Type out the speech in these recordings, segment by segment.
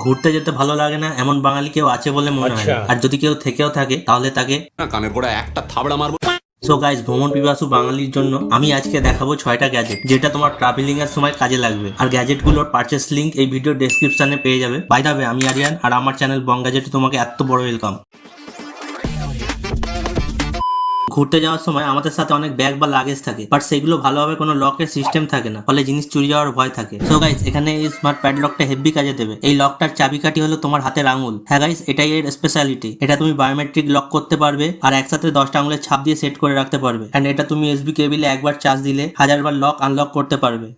ঘুরতে যেতে ভালো লাগে না এমন বাঙালি কেউ আছে বলে মনে হয় না। আর যদি কেউ থেকেও থাকে তাহলে তাকে কানের গোড়া একটা থাবড়া মারবো। সো গাইস, ভ্রমণ পিপাসু বাঙালির জন্য আমি আজকে দেখাবো 6টা গ্যাজেট যেটা তোমার ট্রাভেলিং এর সময় কাজে লাগবে। আর গ্যাজেট গুলোর পারচেস লিংক এই ভিডিও ডেসক্রিপশনে পেয়ে যাবে। বাই দ্য ওয়ে, আমি আরিয়ান আর আমার চ্যানেল বং গ্যাজেটে তোমাকে এত বড় ওয়েলকাম। ঘুরতে যাওয়ার সময় আমাদের সাথে অনেক ব্যাগ বা লাগেজ থাকে, বাট সেগুলো ভালোভাবে কোনো লকের সিস্টেম থাকে না, ফলে জিনিস চুরি যাওয়ার ভয় থাকে। সো গাইস, এখানে এই স্মার্ট প্যাডলকটা হেভি কাজে দেবে। এই লকটার চাবিকাঠি হলো তোমার হাতের আঙুল। হ্যাঁ গাইস, এটাই এর স্পেশালিটি। এটা তুমি বায়োমেট্রিক লক করতে পারবে আর একসাথে 10টা আঙুলের ছাপ দিয়ে সেট করে রাখতে পারবে। এন্ড এটা তুমি এসবি কেবিলে একবার চার্জ দিলে 1000বার লক আনলক করতে পারবে।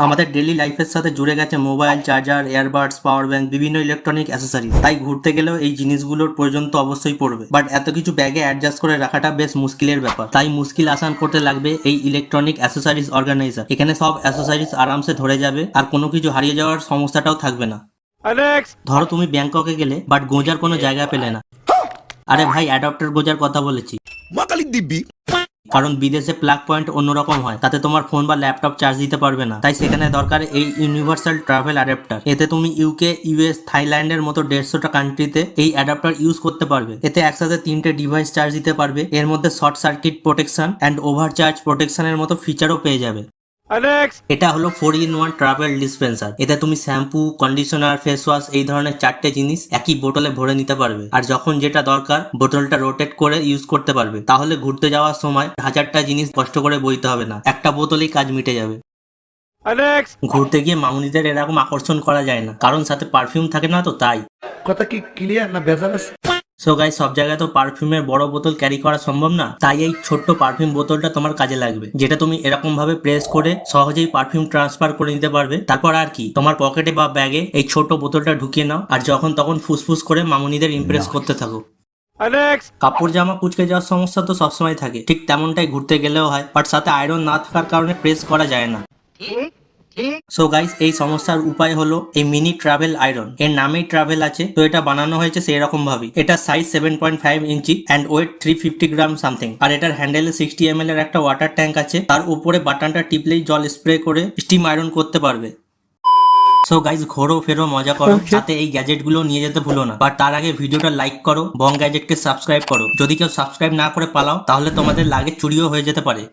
আমাদের ডেইলি লাইফের সাথে জুড়ে গেছে mobile, charger, earbuds, power bank, বিভিন্ন ইলেকট্রনিক অ্যাসেসরিজ। তাই ঘুরতে গেলেও এই জিনিসগুলোর প্রয়োজন তো অবশ্যই পড়বে। বাট এত কিছু ব্যাগে অ্যাডজাস্ট করে রাখাটা বেশ মুশকিলের ব্যাপার। তাই মুশকিল আসান করতে লাগবে এই ইলেকট্রনিক অ্যাসেসরিজ অর্গানাইজার। এখানে সব অ্যাসেসরিজ আরামসে ধরে যাবে আর কোনো কিছু হারিয়ে যাওয়ার সমস্যাটাও থাকবে না। ধরো তুমি ব্যাংককে গেলে বাট গোঁজার কোনো জায়গা পেলে না। আরে ভাই, অ্যাডাপ্টার গোঁজার কথা বলেছি, কারণ বিদেশে প্লাগ পয়েন্ট অন্যরকম হয়, তাতে তোমার ফোন বা ল্যাপটপ চার্জ দিতে পারবে না। তাই সেখানে দরকার এই ইউনিভার্সাল ট্রাভেল অ্যাডাপ্টার। এতে তুমি ইউকে, ইউএস, থাইল্যান্ডের মতো 150টা কান্ট্রিতে এই অ্যাডাপ্টার ইউজ করতে পারবে। এতে একসাথে 3টে ডিভাইস চার্জ দিতে পারবে। এর মধ্যে short circuit protection and over charge প্রোটেকশনের মতো ফিচারও পেয়ে যাবে। এটা হলো 4-in-1 ট্রাভেল ডিসপেন্সার। এতে তুমি শ্যাম্পু, কন্ডিশনার, ফেস ওয়াশ এই ধরনের 4টে জিনিস একই বোতলে ভরে নিতে পারবে। আর যখন যেটা দরকার বোতলটা রোটেট করে ইউজ করতে পারবে। তাহলে ঘুরতে যাওয়ার সময় 1000টা জিনিস কষ্ট করে বইতে হবে না, একটা বোতলেই কাজ মিটে যাবে। ঘুরতে গিয়ে মামুনিদের এরকম আকর্ষণ করা যায় না, কারণ সাথে পারফিউম থাকে না, তো তাই। কথা কি ক্লিয়ার না ভেজাল আছে? সো গাইস, সব জায়গায় তো পারফিউমের বড় বোতল ক্যারি করা সম্ভব না। তাই এই ছোট্ট পারফিউম বোতলটা তোমার কাজে লাগবে, যেটা তুমি এরকম ভাবে প্রেস করে সহজেই পারফিউম ট্রান্সফার করে নিতে পারবে। তারপর আর কি, তোমার পকেটে বা ব্যাগে এই ছোট বোতলটা ঢুকিয়ে নাও আর যখন তখন ফুসফুস করে মামুনিদের ইমপ্রেস করতে থাকো। কাপড় জামা কুচকে যাওয়ার সমস্যা তো সবসময় থাকে, ঠিক তেমনটাই ঘুরতে গেলেও হয়। বাট সাথে আয়রন না থাকার কারণে প্রেস করা যায় না। সো গাইস, এই সমস্যার উপায় হলো এই মিনি ট্রাভেল আয়রন। এর নামেই ট্রাভেল আছে, তো এটা বানানো হয়েছে সেই রকম ভাবে। এটা size 7.5 inch and weight 350 gram something. আর এটার হ্যান্ডেলে 60 ml এর একটা ওয়াটার ট্যাঙ্ক আছে। তার উপরে বাটনটা টিপলেই জল স্প্রে করে স্টিম আয়রন করতে পারবে। সো গাইস, ঘোরো ফেরো মজা করো, সাথে এই গ্যাজেট গুলো নিয়ে যেতে ভুলো না। বাট তার আগে ভিডিওটা লাইক করো, বং গ্যাজেটকে সাবস্ক্রাইব করো। যদি কেউ সাবস্ক্রাইব না করে পালাও তাহলে তোমাদের লাগে চুরিও হয়ে যেতে পারে।